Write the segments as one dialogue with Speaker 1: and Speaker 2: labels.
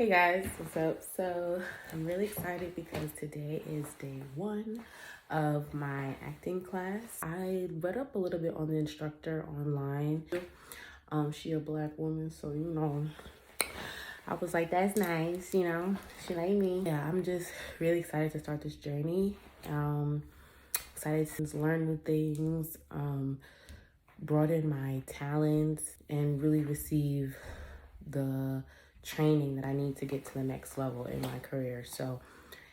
Speaker 1: Hey guys, what's up? So I'm really excited because today is day one of my acting class. I read up a little bit on the instructor online. She a black woman, so I was like, that's nice, she like me. Yeah, I'm just really excited to start this journey. Excited to learn new things, broaden my talents, and really receive the training that I need to get to the next level in my career. So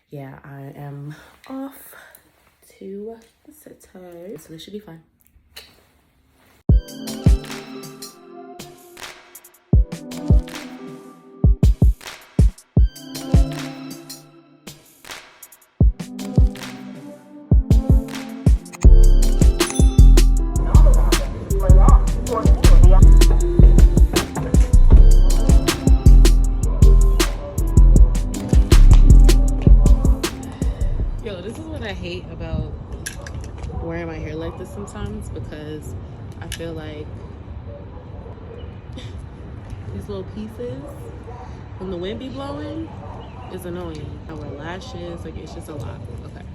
Speaker 1: yeah, I am off to the city. So this should be fun. Yo, this is what I hate about wearing my hair like this sometimes, because I feel like these little pieces, when the wind be blowing, is annoying. I wear lashes, like it's just a lot. Okay.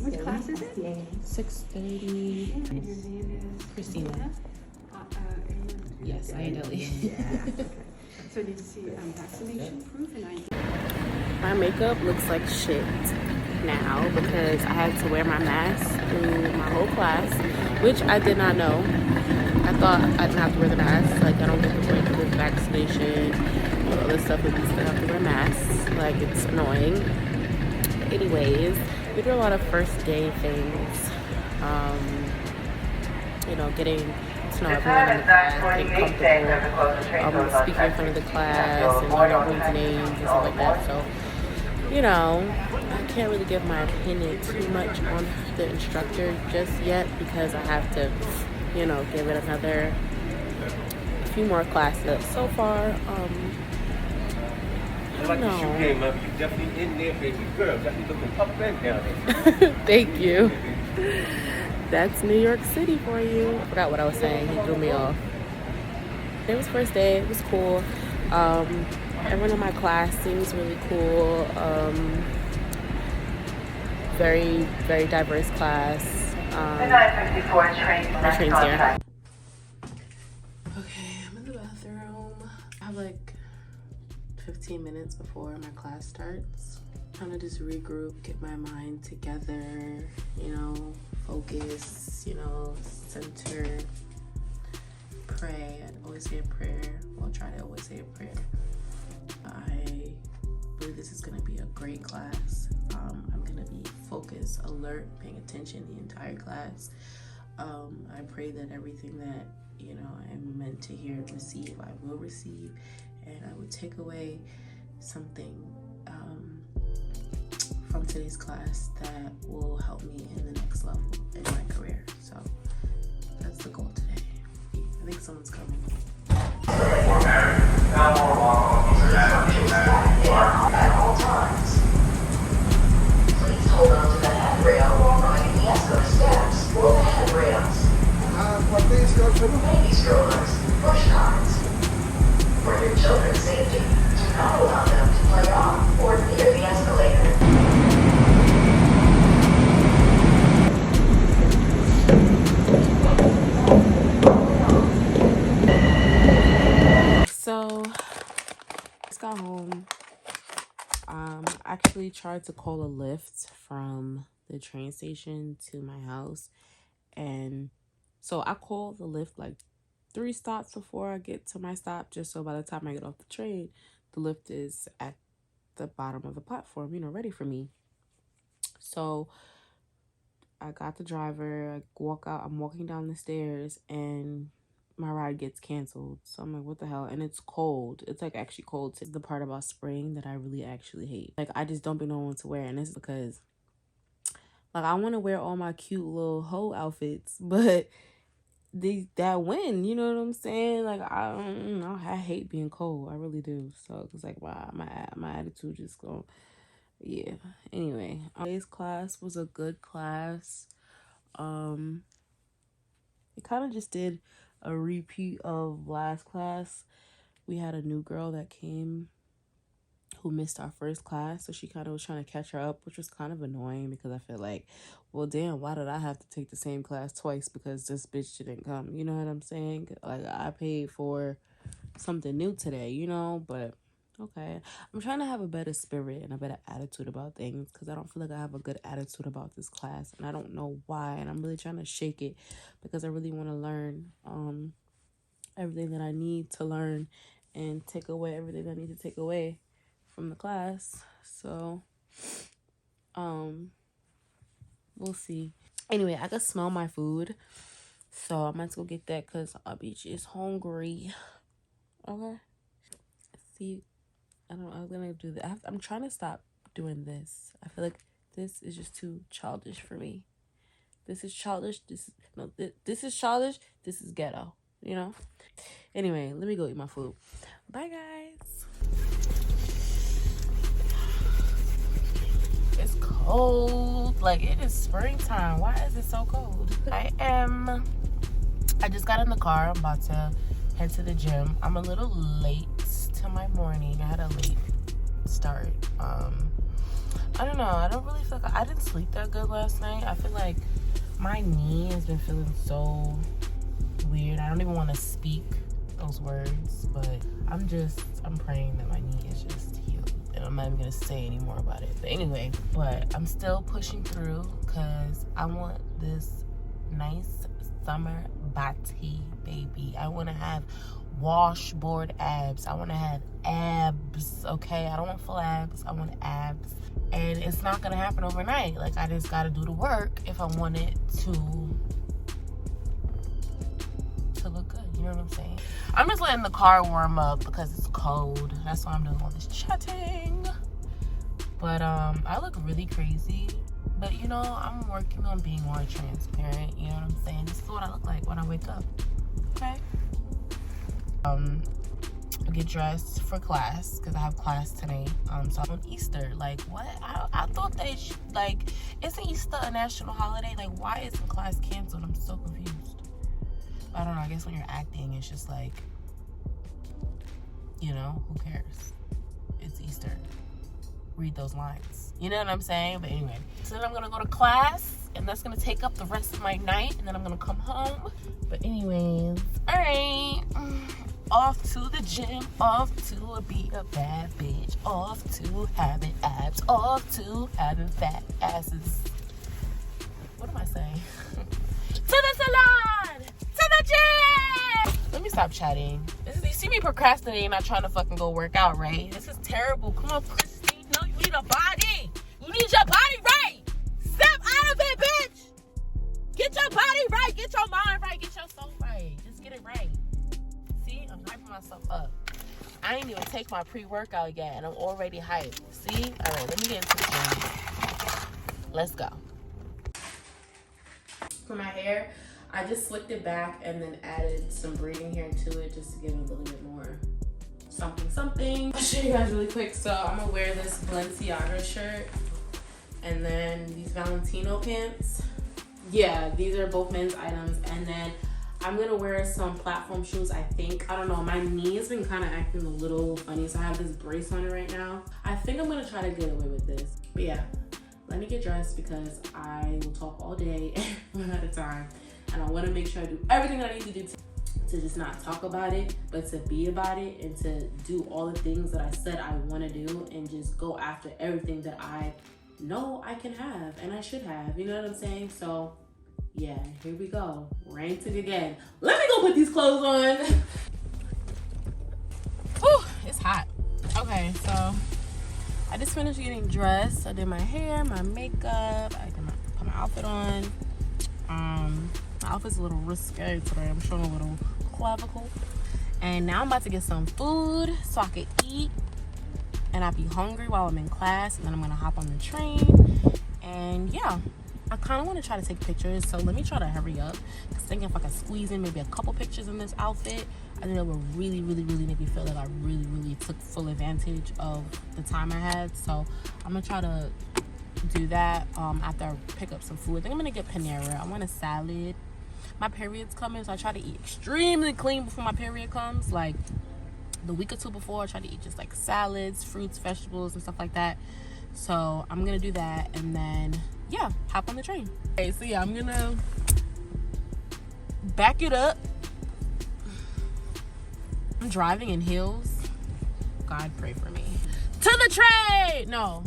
Speaker 2: Which class is it?
Speaker 1: 6:30.
Speaker 2: And your name is?
Speaker 1: Christina. Yes, I Delhi.
Speaker 2: So did you see vaccination proof and ID?
Speaker 1: My makeup looks like shit now because I had to wear my mask through my whole class, which I did not know. I thought I didn't have to wear the mask. Like, I don't get the break with vaccination and all this stuff, but we still have to wear masks. Like, it's annoying. But anyways, we do a lot of first day things. Getting to know everyone in the class, getting comfortable, speaking in front of the class, and learning everyone's names and stuff like that. So, I can't really give my opinion too much on the instructor just yet because I have to, give it another few more classes. So far, I don't know.
Speaker 3: You came up, you definitely in there, baby girl. Definitely looking up and down there.
Speaker 1: Thank you. That's New York City for you. I forgot what I was saying. He threw me off. It was first day. It was cool. Everyone in my class seems really cool. Very, very diverse class. The 954 train's here. Okay, I'm in the bathroom. I have like 15 minutes before my class starts. Trying to just regroup, get my mind together, focus, center, pray. I'd always say a prayer. Well, try to always say a prayer. I believe this is gonna be a great class. I'm gonna be focused, alert, paying attention the entire class. I pray that everything that, I'm meant to hear and receive, I will receive, and I would take away something from today's class that will help me in the next level in my career. So that's the goal today. I think someone's coming.
Speaker 4: At all times. Please hold on to the handrail while riding the escort steps or the handrails. Baby strollers, push carts. For your children's safety, do not allow them to play on or near the escalator.
Speaker 1: So, just got home. Actually tried to call a lift from the train station to my house, and so I called the lift like 3 stops before I get to my stop, just so by the time I get off the train, the lift is at the bottom of the platform, ready for me. So I got the driver, I walk out, I'm walking down the stairs, and my ride gets canceled. So I'm like, what the hell? And it's cold. It's like actually cold. It's the part about spring that I really actually hate. Like, I just don't be knowing what to wear. And this is because, like, I want to wear all my cute little hoe outfits, but that win. You know what I'm saying? Like I hate being cold. I really do. So it's like my attitude just go. Yeah. Anyway, today's class was a good class. It kind of just did a repeat of last class. We had a new girl that came who missed our first class, so she kind of was trying to catch her up, which was kind of annoying because I feel like, well, damn, why did I have to take the same class twice because this bitch didn't come? You know what I'm saying? Like, I paid for something new today, you know? But okay, I'm trying to have a better spirit and a better attitude about things because I don't feel like I have a good attitude about this class, and I don't know why, and I'm really trying to shake it because I really want to learn everything that I need to learn and take away everything I need to take away from the class. So we'll see. Anyway, I can smell my food, so I might go get that because our beach is hungry. Okay, see, I don't know, I was gonna do that. I'm trying to stop doing this. I feel like this is just too childish for me. This is childish. This is childish. This is ghetto, you know? Anyway, let me go eat my food. Bye, guys. It's cold. Like, it is springtime. Why is it so cold? I just got in the car. I'm about to head to the gym. I'm a little late to my morning. I had a late start. I don't know. I don't really feel like I didn't sleep that good last night. I feel like my knee has been feeling so weird. I don't even want to speak those words, but I'm praying that my knee is just healed, and I'm not even gonna say any more about it. But anyway, I'm still pushing through because I want this nice summer body, baby. I want to have washboard abs. I want to have abs, okay? I don't want full abs. I want abs. And it's not gonna happen overnight. Like, I just gotta do the work if I want it to look good. You know what I'm saying? I'm just letting the car warm up because it's cold. That's why I'm doing all this chatting. But I look really crazy. But you know, I'm working on being more transparent. You know what I'm saying? This is what I look like when I wake up. Okay? I get dressed for class because I have class today. So I'm on Easter. Like, what? I thought they like, isn't Easter a national holiday? Like, why isn't class canceled? I'm so confused. I don't know. I guess when you're acting, it's just like, you know, who cares? It's Easter. Read those lines. You know what I'm saying? But anyway, so then I'm gonna go to class, and that's gonna take up the rest of my night, and then I'm gonna come home. But anyways, all right. Off to the gym, off to be a bad bitch, off to having abs, off to having fat asses. What am I saying? To the salon! To the gym! Let me stop chatting. You see me procrastinating, not trying to fucking go work out, right? This is terrible. Come on, Christine. No, you need a body. You need your body right. Step out of it, bitch. Get your body right. Get your mind right. Get your soul right. Just get it right. See, I'm hyping myself up. I ain't even take my pre-workout yet, and I'm already hyped. See? All right, let me get into the gym. Let's go. For my hair, I just slicked it back and then added some braiding hair to it just to give it a little bit more something. I'll show you guys really quick. So I'm gonna wear this Balenciaga shirt and then these Valentino pants. Yeah, these are both men's items. And then I'm gonna wear some platform shoes, I think. I don't know, my knee has been kind of acting a little funny, so I have this brace on it right now. I think I'm gonna try to get away with this. But yeah, let me get dressed because I will talk all day one at a time. And I wanna make sure I do everything I need to do to just not talk about it, but to be about it and to do all the things that I said I wanna do and just go after everything that I know I can have and I should have, you know what I'm saying? So yeah, here we go, ranting again. Let me go put these clothes on. Whew, it's hot. Okay, so I just finished getting dressed. I did my hair, my makeup, I put my outfit on. My outfit's a little risque today. I'm showing a little clavicle. And now I'm about to get some food so I can eat and not be hungry while I'm in class. And then I'm gonna hop on the train. And yeah, I kind of want to try to take pictures, so let me try to hurry up. Because thinking if I can squeeze in maybe a couple pictures in this outfit, I think it would really, really, really make me feel like I really, really took full advantage of the time I had. So I'm going to try to do that after I pick up some food. I think I'm going to get Panera. I want a salad. My period's coming, so I try to eat extremely clean before my period comes. Like the week or two before, I try to eat just like salads, fruits, vegetables, and stuff like that. So I'm going to do that, and then yeah, hop on the train. Okay, so yeah, I'm gonna back it up. I'm driving in heels. God, pray for me. To the train! No.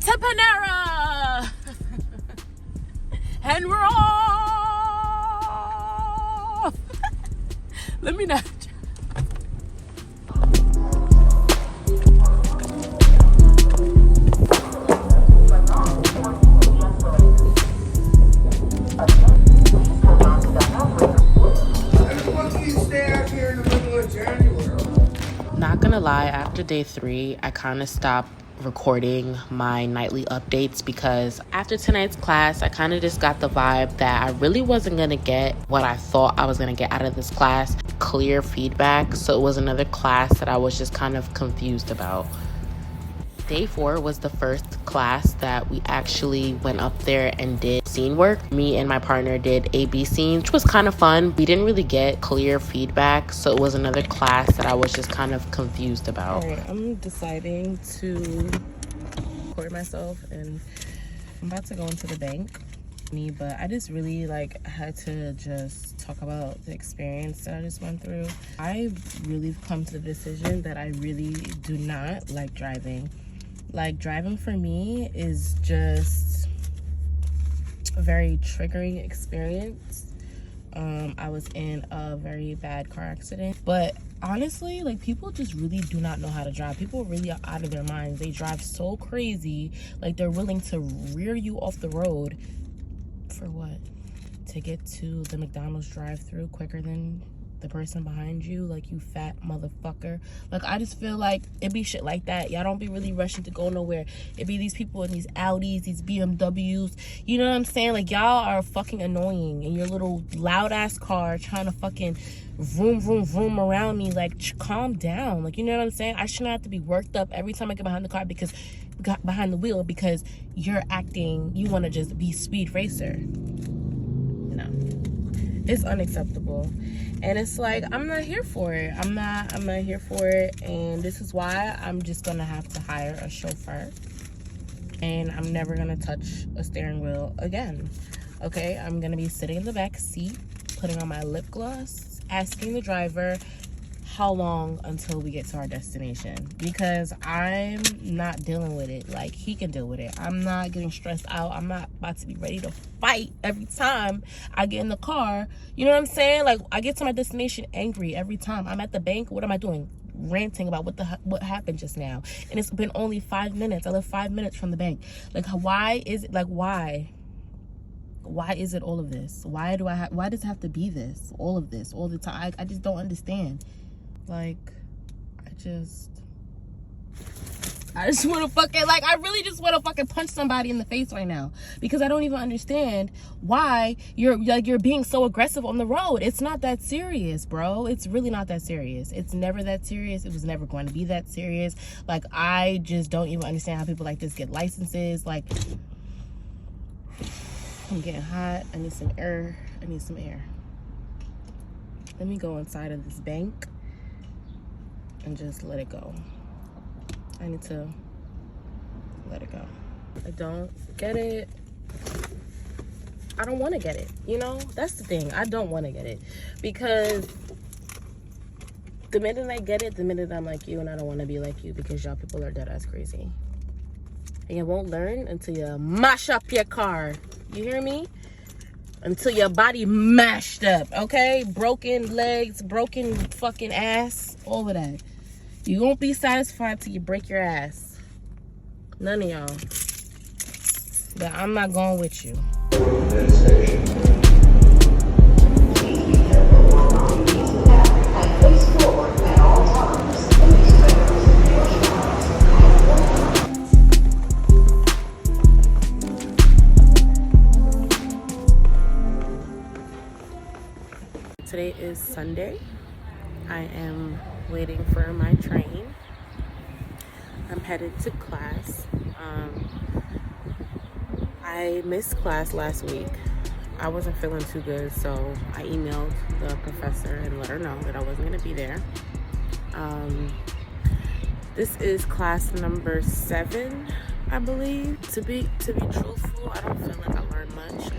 Speaker 1: To Panera! And we're off! Let me not. Not gonna lie, after day 3, I kind of stopped recording my nightly updates because after tonight's class, I kind of just got the vibe that I really wasn't gonna get what I thought I was gonna get out of this class, clear feedback. So it was another class that I was just kind of confused about. Day 4 was the first class that we actually went up there and did scene work. Me and my partner did A/B scenes, which was kind of fun. We didn't really get clear feedback, so it was another class that I was just kind of confused about. All right, I'm deciding to record myself, and I'm about to go into the bank. But I just really had to just talk about the experience that I just went through. I really come to the decision that I really do not like driving. Like, driving for me is just a very triggering experience. I was in a very bad car accident, but honestly, people just really do not know how to drive. People really are out of their minds. They drive so crazy, they're willing to rear you off the road for what? To get to the McDonald's drive-thru quicker than the person behind you, you fat motherfucker. I just feel like it be shit like that. Y'all don't be really rushing to go nowhere. It be these people in these Audis, these BMWs, you know what I'm saying? Y'all are fucking annoying in your little loud ass car trying to fucking vroom vroom vroom around me. Calm down. You know what I'm saying? I shouldn't have to be worked up every time I get behind the wheel because you're acting, you want to just be speed racer. No, it's unacceptable. And it's I'm not here for it. I'm not here for it. And this is why I'm just gonna have to hire a chauffeur, and I'm never gonna touch a steering wheel again. Okay, I'm gonna be sitting in the back seat, putting on my lip gloss, asking the driver how long until we get to our destination, because I'm not dealing with it. He can deal with it. I'm not getting stressed out. I'm not about to be ready to fight every time I get in the car. You know what I'm saying? I get to my destination angry every time. I'm at the bank. What am I doing? Ranting about what happened just now. And it's been only 5 minutes. I live 5 minutes from the bank. Why is it why is it all of this? Why does it have to be this? All of this all the time? I just don't understand. I just want to fucking, I really just want to fucking punch somebody in the face right now, because I don't even understand why you're being so aggressive on the road. It's not that serious, bro. It's really not that serious. It's never that serious. It was never going to be that serious. I just don't even understand how people like this get licenses. I'm getting hot. I need some air. Let me go inside of this bank and just let it go. I need to let it go. I don't get it. I don't want to get it. That's the thing. I don't want to get it, because the minute I get it, the minute I'm like you, and I don't want to be like you, because y'all people are dead ass crazy. And you won't learn until you mash up your car. You hear me? Until your body mashed up, okay? Broken legs, broken fucking ass, all of that. You won't be satisfied till you break your ass. None of y'all. But I'm not going with you. is Sunday. I am waiting for my train. I'm headed to class. I missed class last week. I wasn't feeling too good, so I emailed the professor and let her know that I wasn't going to be there. This is class number 7, I believe. To be truthful, I don't feel like I learned much.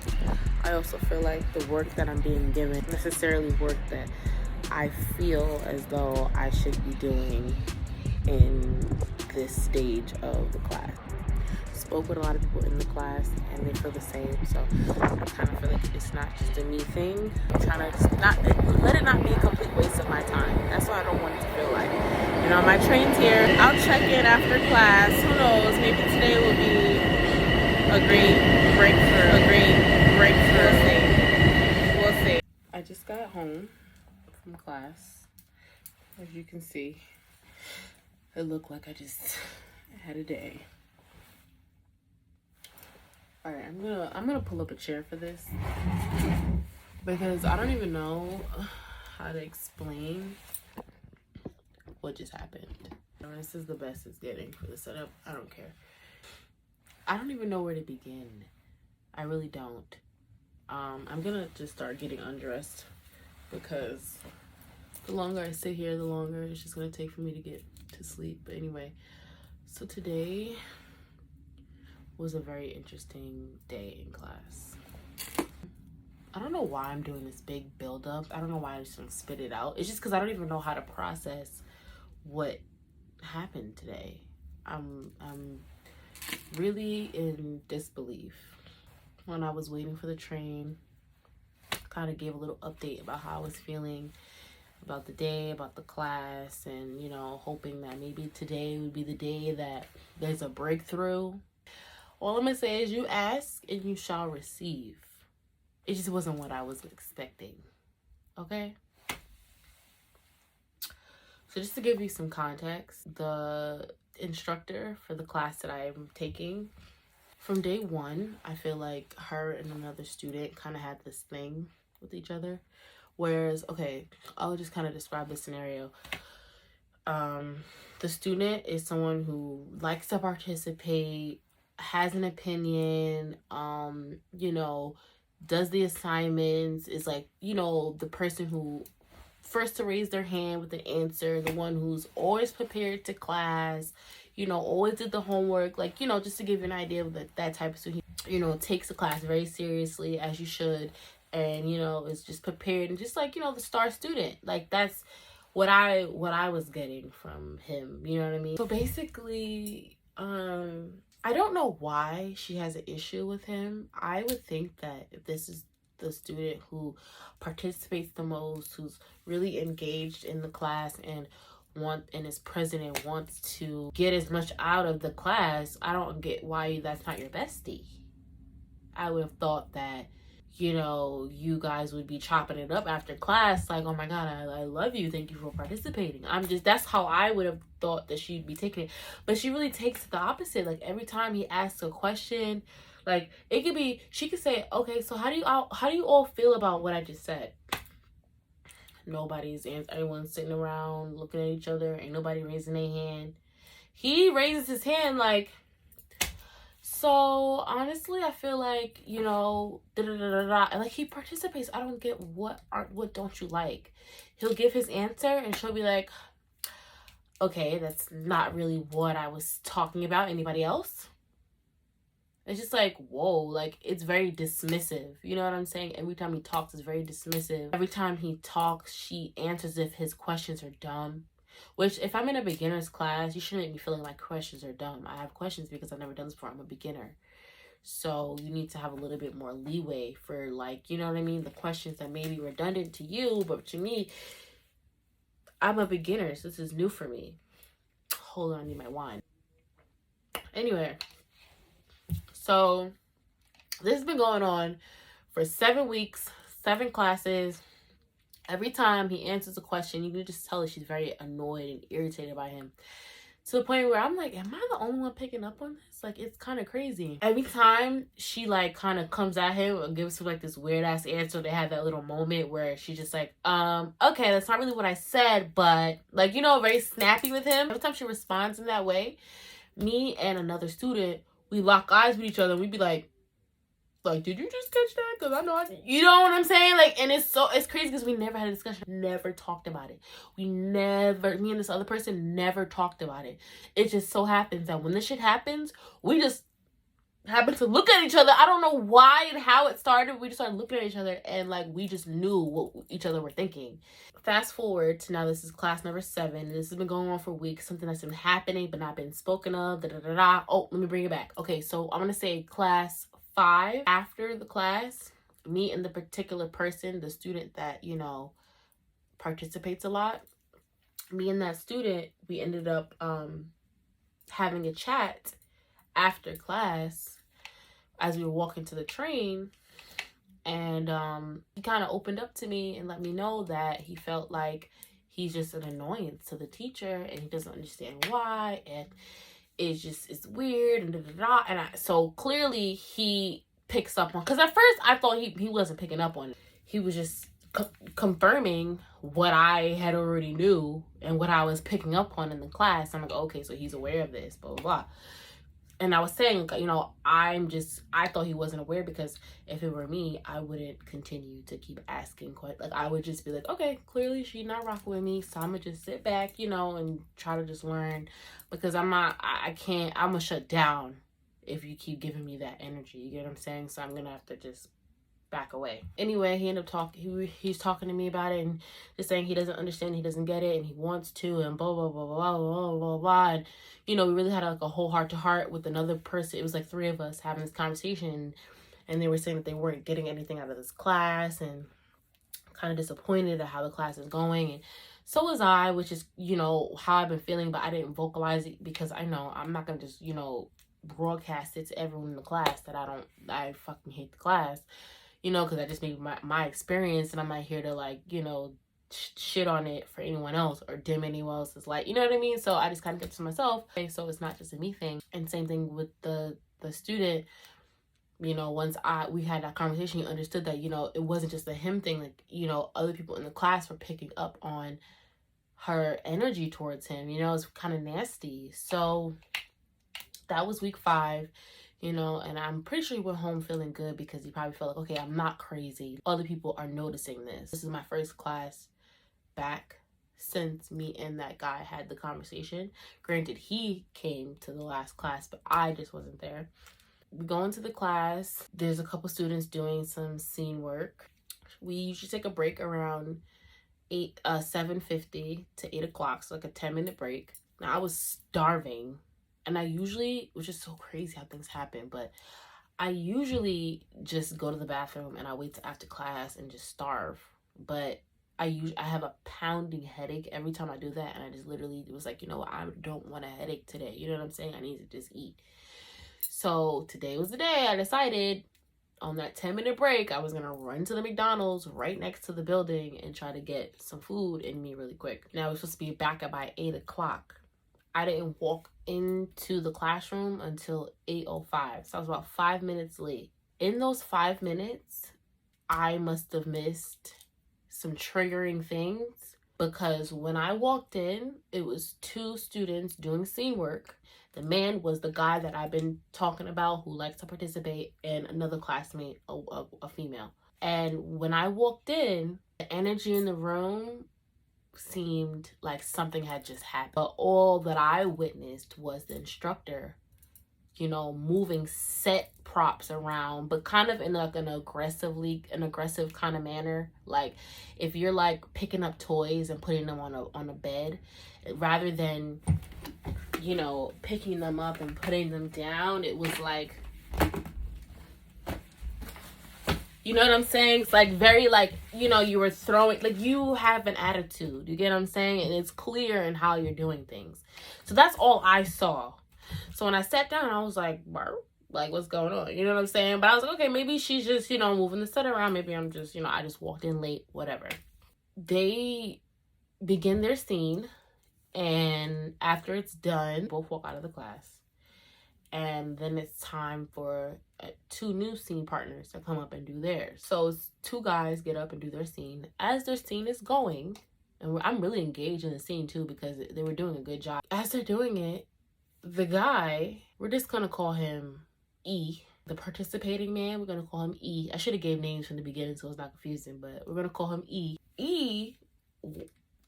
Speaker 1: I also feel like the work that I'm being given necessarily work that I feel as though I should be doing in this stage of the class. Spoke with a lot of people in the class and they feel the same, so I kind of feel like it's not just a me thing. I'm trying to just let it not be a complete waste of my time. That's what I don't want it to feel like. You know, my train's here. I'll check in after class. Who knows? Maybe today will be a great breakthrough. We'll see. I just got home from class. As you can see, it looked like I just had a day. All right, I'm gonna pull up a chair for this because I don't even know how to explain what just happened. This is the best it's getting for the setup. I don't care. I don't even know where to begin. I really don't. I'm gonna just start getting undressed because the longer I sit here, the longer it's just gonna take for me to get to sleep. But anyway, so today was a very interesting day in class. I don't know why I'm doing this big build-up. I don't know why I just don't spit it out. It's just because I don't even know how to process what happened today. I'm really in disbelief. When I was waiting for the train, kind of gave a little update about how I was feeling about the day, about the class, and, you know, hoping that maybe today would be the day that there's a breakthrough. All I'm going to say is you ask and you shall receive. It just wasn't what I was expecting. Okay? So just to give you some context, the instructor for the class that I'm taking, from day 1, I feel like her and another student kind of had this thing with each other. Whereas, okay, I'll just kind of describe the scenario. The student is someone who likes to participate, has an opinion, you know, does the assignments, is like, you know, the person who first to raise their hand with an answer, the one who's always prepared to class, you know, always did the homework, like, you know, just to give you an idea of that type of student, you know, takes the class very seriously, as you should, and, you know, is just prepared and just like, you know, the star student. Like, that's what I was getting from him, you know what I mean? So basically, I don't know why she has an issue with him. I would think that if this is the student who participates the most, who's really engaged in the class and is present and wants to get as much out of the class, I don't get why that's not your bestie. I would have thought that, you know, you guys would be chopping it up after class, like, oh my god, I love you, thank you for participating. That's how I would have thought that she'd be taking it. But she really takes the opposite. Like, every time he asks a question, like, it could be, she could say, okay, so how do you all feel about what I just said? Nobody's answering. Everyone's sitting around looking at each other, ain't nobody raising their hand. He raises his hand like, so honestly, I feel like, you know, and like, he participates. I don't get what don't you like? He'll give his answer and she'll be like, okay, that's not really what I was talking about. Anybody else? It's just like, whoa, like, it's very dismissive. You know what I'm saying? Every time he talks, it's very dismissive. Every time he talks, she answers if his questions are dumb. Which, if I'm in a beginner's class, you shouldn't be feeling like questions are dumb. I have questions because I've never done this before. I'm a beginner. So you need to have a little bit more leeway for, like, you know what I mean? The questions that may be redundant to you, but to me, I'm a beginner, so this is new for me. Hold on, I need my wine. Anyway, so this has been going on for 7 weeks, 7 classes. Every time he answers a question, you can just tell that she's very annoyed and irritated by him. to the point where I'm like, am I the only one picking up on this? Like, it's kind of crazy. Every time she like kind of comes at him and gives him like this weird ass answer, they have that little moment where she's just like, okay, that's not really what I said, but like, you know, very snappy with him. Every time she responds in that way, me and another student, we lock eyes with each other and we'd be like, did you just catch that? Because I know you know what I'm saying? Like, and it's crazy because we never had a discussion. Never talked about it. Me and this other person never talked about it. It just so happens that when this shit happens, we just happen to look at each other. I don't know why and how it started. We just started looking at each other and like we just knew what each other were thinking. Fast forward to now, this is class number 7. This has been going on for weeks. Something that's been happening but not been spoken of. Oh, let me bring it back. Okay, so I'm going to say class 5. After the class, me and the particular person, the student that, you know, participates a lot, me and that student, we ended up having a chat after class as we were walking to the train. And he kind of opened up to me and let me know that he felt like he's just an annoyance to the teacher and he doesn't understand why, and it's weird and so clearly he picks up on, because at first I thought he wasn't picking up on it. He was just confirming what I had already knew and what I was picking up on in the class. I'm like, okay, so he's aware of this, blah blah blah. And I was saying, you know, I thought he wasn't aware, because if it were me, I wouldn't continue to keep asking. Like, I would just be like, okay, clearly she's not rocking with me, so I'm gonna just sit back, you know, and try to just learn, because I'm gonna shut down if you keep giving me that energy. You get what I'm saying? So I'm gonna have to just back away. Anyway, he ended up talking, he's talking to me about it and just saying he doesn't understand, he doesn't get it, and he wants to, and blah, blah, blah, blah, blah, blah, blah. And, you know, we really had like a whole heart-to-heart with another person. It was like 3 of us having this conversation, and they were saying that they weren't getting anything out of this class and kind of disappointed at how the class is going. And so was I, which is, you know, how I've been feeling, but I didn't vocalize it because I know I'm not going to just, you know, broadcast it to everyone in the class that I fucking hate the class. You know, because that just made my experience, and I'm not here to, like, you know, shit on it for anyone else or dim anyone else's light. You know what I mean? So I just kind of kept to myself. Okay, so it's not just a me thing. And same thing with the student. You know, once we had that conversation, he understood that, you know, it wasn't just a him thing. Like, you know, other people in the class were picking up on her energy towards him. You know, it's kind of nasty. So that was week 5. You know, and I'm pretty sure he went home feeling good because he probably felt like, okay, I'm not crazy. Other people are noticing this. This is my first class back since me and that guy had the conversation. Granted, he came to the last class, but I just wasn't there. We go into the class. There's a couple students doing some scene work. We usually take a break around 7:50 to 8 o'clock, so like a 10-minute break. Now, I was starving. And I usually, which is so crazy how things happen, but I usually just go to the bathroom and I wait till after class and just starve. But I have a pounding headache every time I do that. And I just literally was like, you know what, I don't want a headache today. You know what I'm saying? I need to just eat. So today was the day I decided on that 10-minute break, I was going to run to the McDonald's right next to the building and try to get some food in me really quick. Now, I was supposed to be back at by 8 o'clock. I didn't walk into the classroom until 8:05. So I was about 5 minutes late. In those 5 minutes, I must have missed some triggering things, because when I walked in, it was 2 students doing scene work. The man was the guy that I've been talking about who likes to participate, and another classmate, a female. And when I walked in, the energy in the room seemed like something had just happened. But all that I witnessed was the instructor, you know, moving set props around, but kind of in like an aggressive kind of manner. Like if you're like picking up toys and putting them on a bed, rather than, you know, picking them up and putting them down, it was like, you know what I'm saying? It's like very like, you know, you were throwing, like you have an attitude. You get what I'm saying? And it's clear in how you're doing things. So that's all I saw. So when I sat down, I was like, like, what's going on? You know what I'm saying? But I was like, okay, maybe she's just, you know, moving the set around. Maybe I'm just, you know, I just walked in late, whatever. They begin their scene. And after it's done, both walk out of the class. And then it's time for 2 new scene partners to come up and do theirs. So 2 guys get up and do their scene. As their scene is going, and I'm really engaged in the scene too because they were doing a good job. As they're doing it, the guy, we're just gonna call him E. The participating man, we're gonna call him E. I should have gave names from the beginning so it's not confusing, but we're gonna call him E. E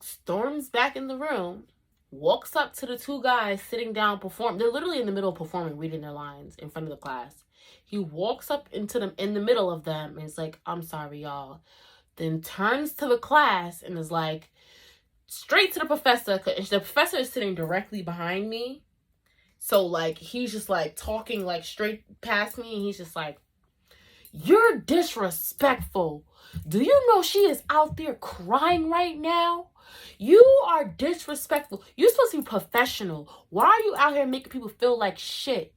Speaker 1: storms back in the room, walks up to the 2 guys sitting down perform. They're literally in the middle of performing, reading their lines in front of the class. He walks up into them in the middle of them and is like, "I'm sorry, y'all." Then turns to the class and is like, straight to the professor. The professor is sitting directly behind me. So like, he's just like talking like straight past me. And he's just like, "You're disrespectful. Do you know she is out there crying right now? You are disrespectful. You're supposed to be professional. Why are you out here making people feel like shit?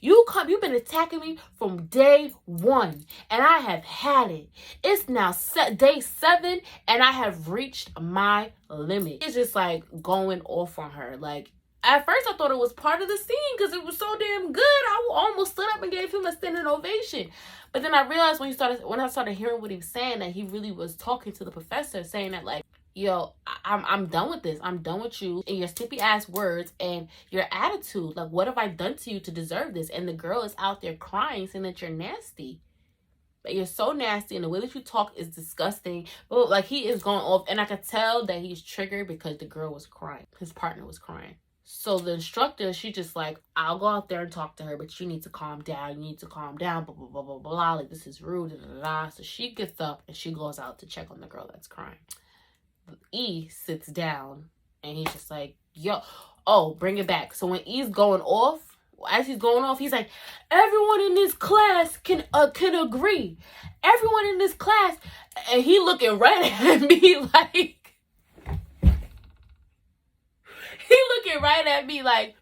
Speaker 1: You've been attacking me from day 1, and I have had it. It's now day 7, and I have reached my limit." It's just like going off on her. Like, at first I thought it was part of the scene because it was so damn good. I almost stood up and gave him a standing ovation. But then I realized when I started hearing what he was saying, that he really was talking to the professor, saying that like, "Yo, I'm done with this. I'm done with you and your stippy ass words and your attitude. Like, what have I done to you to deserve this?" And the girl is out there crying, saying that you're nasty. But you're so nasty, and the way that you talk is disgusting. But like, he is going off, and I could tell that he's triggered because the girl was crying. His partner was crying. So the instructor, she just like, "I'll go out there and talk to her, but you need to calm down. You need to calm down, blah, blah, blah, blah, blah. Like, this is rude, blah, blah, blah." So she gets up and she goes out to check on the girl that's crying. E sits down and he's just like, "Yo, oh, bring it back." So when E's going off, as he's going off, he's like, "Everyone in this class can agree. Everyone in this class," and he looking right at me like,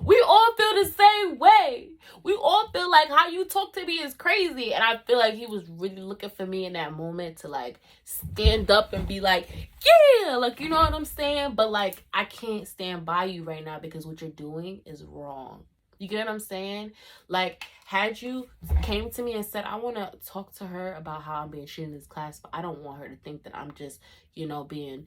Speaker 1: "We all feel the same way. We all feel like how you talk to me is crazy." And I feel like he was really looking for me in that moment to like stand up and be like, "Yeah," like, you know what I'm saying? But like, I can't stand by you right now because what you're doing is wrong. You get what I'm saying? Like, had you came to me and said, "I want to talk to her about how I'm being treated in this class, but I don't want her to think that I'm just, being,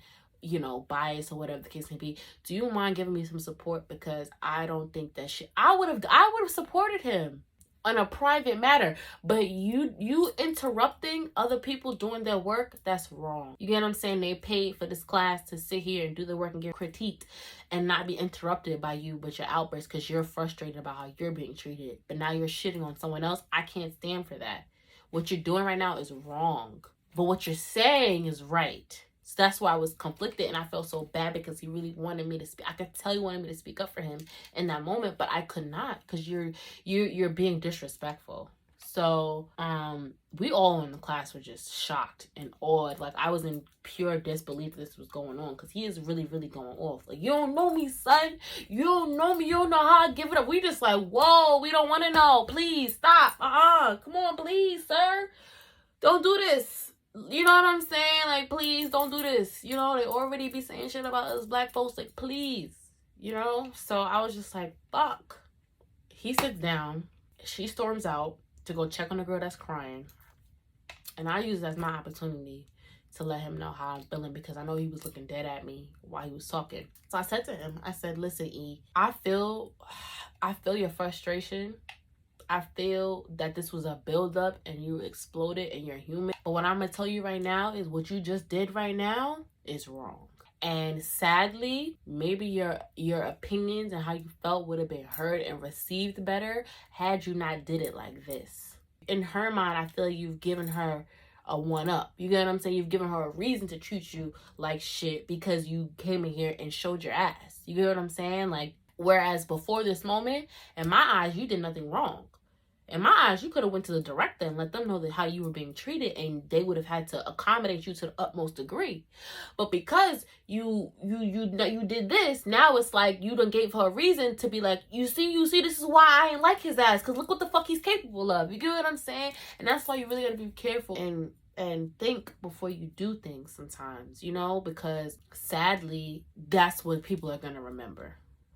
Speaker 1: biased," or whatever the case may be, "Do you mind giving me some support? Because I don't think that shit." I would have supported him on a private matter. But you interrupting other people doing their work, that's wrong. You get what I'm saying? They paid for this class to sit here and do the work and get critiqued and not be interrupted by you with your outbursts because you're frustrated about how you're being treated. But now you're shitting on someone else. I can't stand for that. What you're doing right now is wrong. But what you're saying is right. So that's why I was conflicted, and I felt so bad because he really wanted me to speak. I could tell he wanted me to speak up for him in that moment, but I could not because you're being disrespectful. So we all in the class were just shocked and awed. Like, I was in pure disbelief this was going on because he is really, really going off. Like, "You don't know me, son. You don't know me. You don't know how I give it up." We just like, "Whoa, we don't want to know. Please stop. Come on, please, sir. Don't do this." You know what I'm saying? Like, please don't do this. They already be saying shit about us black folks. Like, please. So I was just like, fuck. He sits down. She storms out to go check on the girl that's crying. And I use it as my opportunity to let him know how I'm feeling because I know he was looking dead at me while he was talking. So I said to him, I said, "Listen, E, I feel your frustration. I feel that this was a buildup and you exploded and you're human. But what I'm going to tell you right now is what you just did right now is wrong. And sadly, maybe your opinions and how you felt would have been heard and received better had you not did it like this." In her mind, I feel you've given her a one-up. You get what I'm saying? You've given her a reason to treat you like shit because you came in here and showed your ass. You get what I'm saying? Like, whereas before this moment, in my eyes, you did nothing wrong. In my eyes, you could have went to the director and let them know that how you were being treated, and they would have had to accommodate you to the utmost degree. But because you did this, now it's like you done gave her a reason to be like, you see, this is why I ain't like his ass, because look what the fuck he's capable of. You get what I'm saying? And that's why you really gotta be careful and and think before you do things sometimes, you know, because sadly, that's what people are going to remember.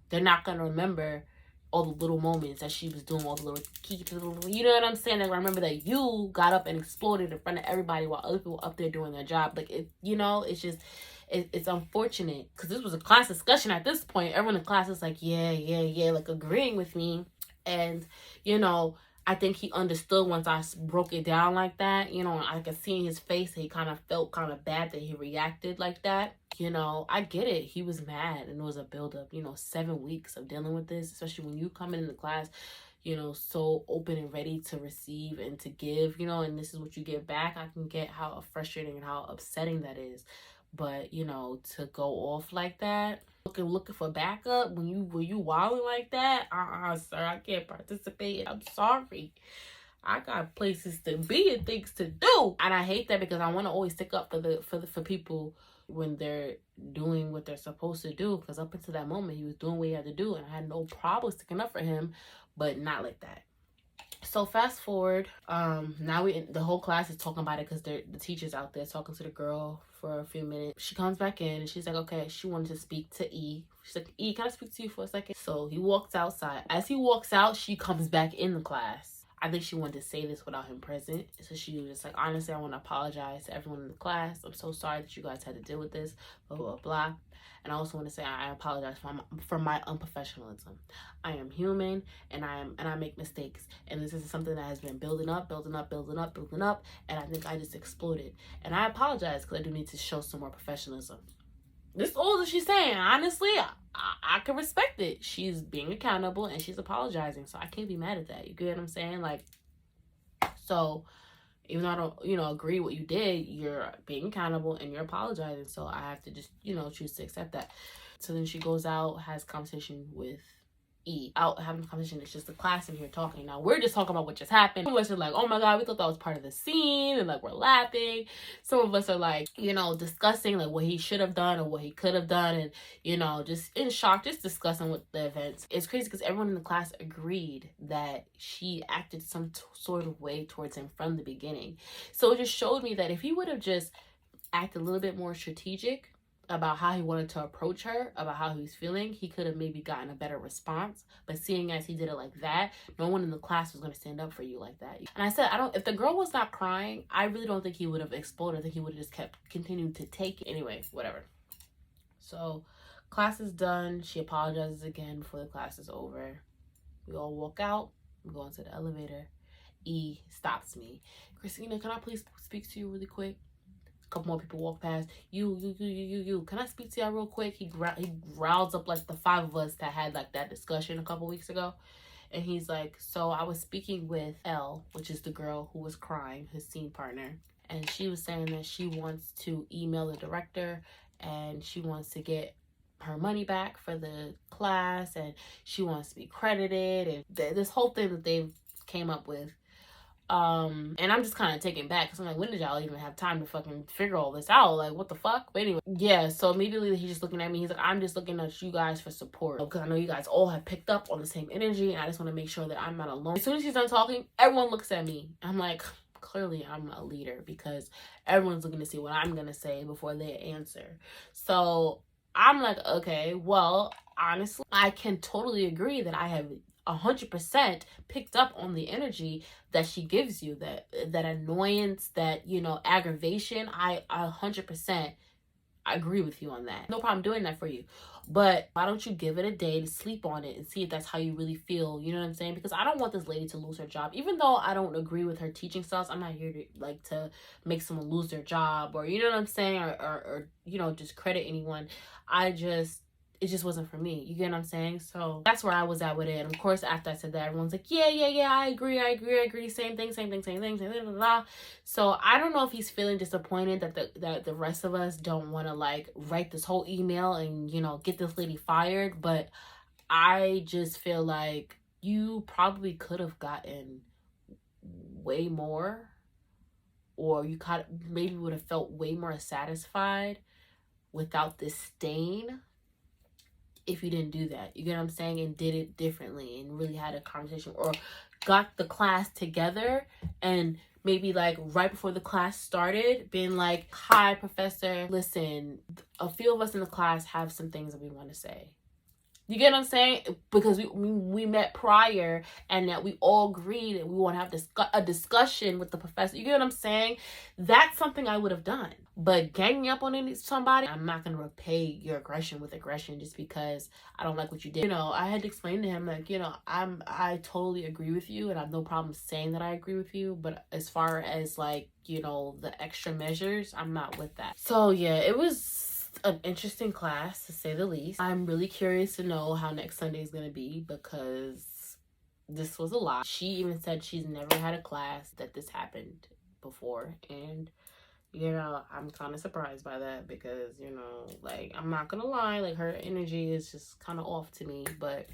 Speaker 1: They're not going to remember all the little moments that she was doing, all the little key, you know what I'm saying? Like, remember that you got up and exploded in front of everybody while other people up there doing their job. Like, it, you know, it's just, it's unfortunate because this was a class discussion at this point. Everyone in class is like, yeah, like agreeing with me. And, you know, I think he understood once I broke it down like that. You know, I could see in his face that he kind of felt kind of bad that he reacted like that. You know, I get it. He was mad and it was a buildup, you know, 7 weeks of dealing with this, especially when you come into class, you know, so open and ready to receive and to give, you know, and this is what you get back. I can get how frustrating and how upsetting that is. But, you know, to go off like that, looking for backup when you wilding like that, sir, I can't participate. I'm sorry. I got places to be and things to do. And I hate that because I want to always stick up for people when they're doing what they're supposed to do. Because up until that moment, he was doing what he had to do. And I had no problem sticking up for him, but not like that. So fast forward, now the whole class is talking about it because the teacher's out there talking to the girl for a few minutes. She comes back in and she's like, okay, she wanted to speak to E. She's like, E, can I speak to you for a second? So he walks outside. As he walks out, she comes back in the class. I think she wanted to say this without him present. So she was just like, honestly, I want to apologize to everyone in the class. I'm so sorry that you guys had to deal with this, blah, blah, blah. And I also want to say I apologize for my unprofessionalism. I am human and I make mistakes. And this is something that has been building up. And I think I just exploded. And I apologize because I do need to show some more professionalism. This is all that she's saying. Honestly, I can respect it. She's being accountable and she's apologizing. So I can't be mad at that. You get what I'm saying? Like, so even though I don't, you know, agree what you did, you're being accountable and you're apologizing. So I have to just, you know, choose to accept that. So then she goes out, has a conversation with E. Out having a conversation. It's just the class in here talking. Now we're just talking about what just happened. Some of us are like, oh my God, we thought that was part of the scene, and like we're laughing. Some of us are like, you know, discussing like what he should have done or what he could have done, and you know, just in shock, just discussing with the events. It's crazy because everyone in the class agreed that she acted some sort of way towards him from the beginning. So it just showed me that if he would have just acted a little bit more strategic about how he wanted to approach her, about how he was feeling, he could have maybe gotten a better response. But seeing as he did it like that, no one in the class was going to stand up for you like that. And I said, if the girl was not crying, I really don't think he would have exploded. I think he would have just continued to take it. Anyway, whatever. So class is done. She apologizes again before the class is over. We all walk out. We go into the elevator. E stops me. Christina, can I please speak to you really quick? A couple more people walk past. You. Can I speak to y'all real quick? He growls up like the 5 of us that had like that discussion a couple weeks ago. And he's like, so I was speaking with Elle, which is the girl who was crying, his scene partner. And she was saying that she wants to email the director and she wants to get her money back for the class and she wants to be credited. And this whole thing that they came up with. And I'm just kind of taken back because I'm like, when did y'all even have time to fucking figure all this out? Like, what the fuck? But anyway, yeah, so immediately he's just looking at me. He's like, I'm just looking at you guys for support because I know you guys all have picked up on the same energy and I just want to make sure that I'm not alone. As soon as he's done talking, everyone looks at me. I'm like, clearly I'm a leader because everyone's looking to see what I'm going to say before they answer. So I'm like, okay, well, honestly, I can totally agree that I have 100% picked up on the energy that she gives you, that annoyance, that, you know, aggravation. I 100% agree with you on that. No problem doing that for you. But why don't you give it a day to sleep on it and see if that's how you really feel? You know what I'm saying? Because I don't want this lady to lose her job. Even though I don't agree with her teaching styles, I'm not here to make someone lose their job or, you know what I'm saying? Or you know, just credit anyone. It just wasn't for me. You get what I'm saying? So that's where I was at with it. And of course, after I said that, everyone's like, yeah, I agree. Same thing. Blah, blah. So I don't know if he's feeling disappointed that the rest of us don't want to like write this whole email and, you know, get this lady fired. But I just feel like you probably could have gotten way more, or you maybe would have felt way more satisfied without this stain if you didn't do that. You get what I'm saying? And did it differently and really had a conversation or got the class together and maybe like right before the class started being like, hi professor, listen, a few of us in the class have some things that we want to say. You get what I'm saying? Because we met prior and that we all agreed that we want to have a discussion with the professor. You get what I'm saying? That's something I would have done. But ganging up on somebody, I'm not going to repay your aggression with aggression just because I don't like what you did. You know, I had to explain to him, like, you know, I totally agree with you and I have no problem saying that I agree with you. But as far as like, you know, the extra measures, I'm not with that. So yeah, it was an interesting class to say the least. I'm really curious to know how next Sunday is going to be because this was a lot. She even said she's never had a class that this happened before, and you know, I'm kind of surprised by that because, you know, like, I'm not gonna lie, like, her energy is just kind of off to me. But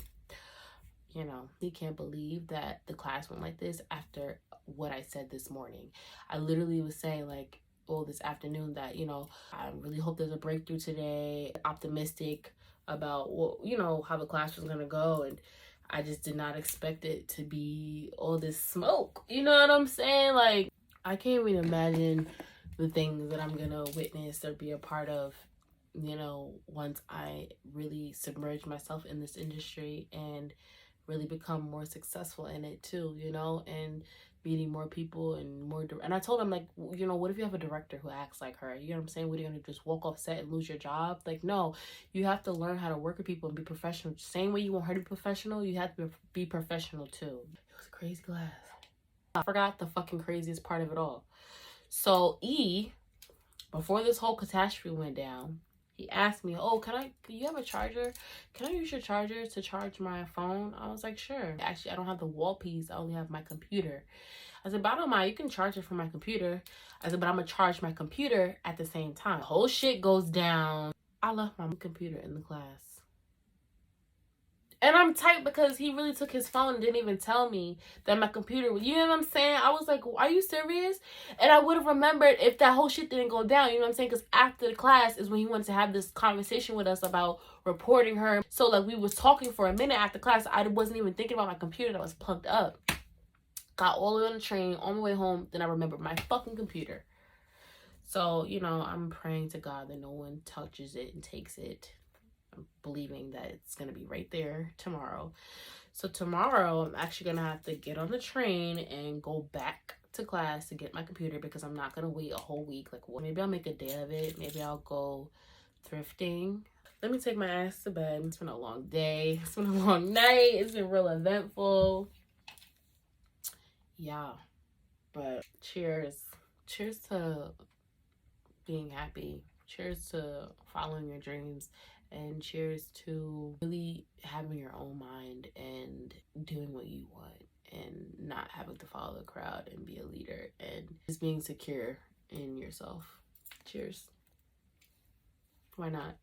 Speaker 1: you know, he can't believe that the class went like this after what I said this morning. I literally was saying, like, this afternoon that, you know, I really hope there's a breakthrough today, optimistic about what, you know, how the class was gonna go, and I just did not expect it to be all this smoke. You know what I'm saying? Like, I can't even imagine the things that I'm gonna witness or be a part of, you know, once I really submerge myself in this industry and really become more successful in it too, you know, and meeting more people and more. And I told him, like, you know, what if you have a director who acts like her? You know what I'm saying? What are you gonna just walk off set and lose your job? Like, no, you have to learn how to work with people and be professional. Same way you want her to be professional, you have to be professional too. It was a crazy class. I forgot the fucking craziest part of it all. So before this whole catastrophe went down, he asked me, oh, can you have a charger? Can I use your charger to charge my phone? I was like, sure. Actually, I don't have the wall piece. I only have my computer. I said, but I don't mind. You can charge it from my computer. I said, but I'm going to charge my computer at the same time. The whole shit goes down. I left my computer in the class. And I'm tight because he really took his phone and didn't even tell me that my computer was, you know what I'm saying? I was like, are you serious? And I would have remembered if that whole shit didn't go down, you know what I'm saying? Because after the class is when he wanted to have this conversation with us about reporting her. So, like, we was talking for a minute after class. I wasn't even thinking about my computer that was plugged up. Got all the way on the train, on my way home. Then I remembered my fucking computer. So, you know, I'm praying to God that no one touches it and takes it. I'm believing that it's going to be right there tomorrow. So tomorrow, I'm actually going to have to get on the train and go back to class to get my computer because I'm not going to wait a whole week. Like, well, maybe I'll make a day of it. Maybe I'll go thrifting. Let me take my ass to bed. It's been a long day. It's been a long night. It's been real eventful. Yeah. But cheers. Cheers to being happy. Cheers to following your dreams. And cheers to really having your own mind and doing what you want and not having to follow the crowd and be a leader and just being secure in yourself. Cheers. Why not?